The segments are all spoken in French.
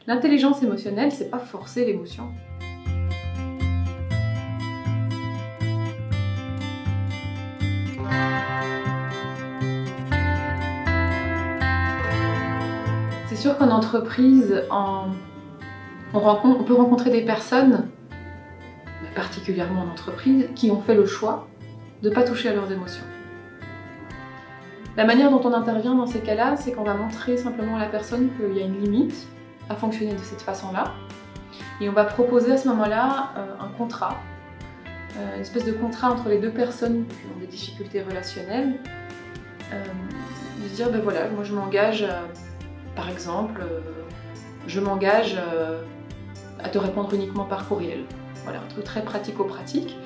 L'intelligence émotionnelle, c'est pas forcer l'émotion. C'est sûr qu'en entreprise, on peut rencontrer des personnes, particulièrement en entreprise, qui ont fait le choix de ne pas toucher à leurs émotions. La manière dont on intervient dans ces cas-là, c'est qu'on va montrer simplement à la personne qu'il y a une limite à fonctionner de cette façon-là. Et on va proposer à ce moment-là un contrat, une espèce de contrat entre les deux personnes qui ont des difficultés relationnelles. De se dire, ben voilà, moi je m'engage, par exemple, je m'engage à te répondre uniquement par courriel. Voilà, un truc très pratico-pratique.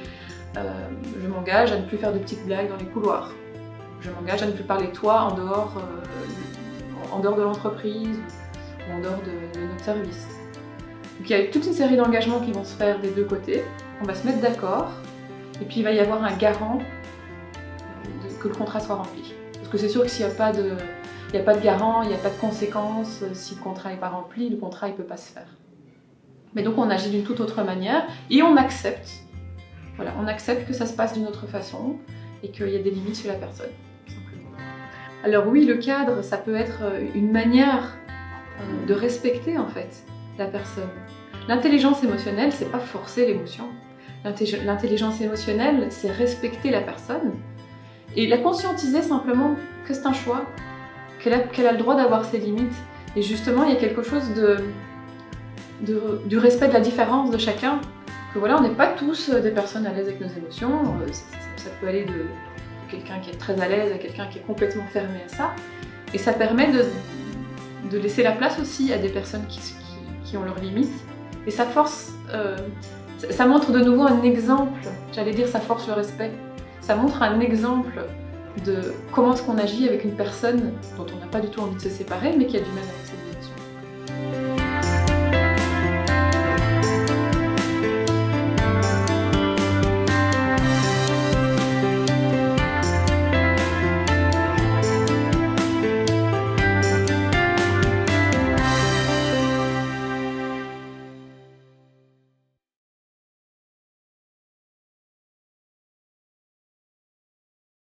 Je m'engage à ne plus faire de petites blagues dans les couloirs. Je m'engage à ne plus parler de toi en dehors de l'entreprise ou en dehors de notre service. Donc il y a toute une série d'engagements qui vont se faire des deux côtés. On va se mettre d'accord et puis il va y avoir un garant que le contrat soit rempli. Parce que c'est sûr que s'il n'y a pas de garant, il n'y a pas de conséquences, si le contrat n'est pas rempli, le contrat ne peut pas se faire. Mais donc on agit d'une toute autre manière et on accepte. Voilà, on accepte que ça se passe d'une autre façon et qu'il y a des limites chez la personne. Alors oui, le cadre, ça peut être une manière de respecter en fait la personne. L'intelligence émotionnelle, c'est pas forcer l'émotion. L'intelligence émotionnelle, c'est respecter la personne et la conscientiser simplement que c'est un choix, qu'elle a le droit d'avoir ses limites. Et justement, il y a quelque chose du respect de la différence de chacun. Que voilà, on n'est pas tous des personnes à l'aise avec nos émotions. Ça peut aller de quelqu'un qui est très à l'aise à quelqu'un qui est complètement fermé à ça. Et ça permet de laisser la place aussi à des personnes qui ont leurs limites. Et ça force, ça montre de nouveau un exemple, j'allais dire ça force le respect. Ça montre un exemple de comment est-ce qu'on agit avec une personne dont on n'a pas du tout envie de se séparer, mais qui a du mal avec ses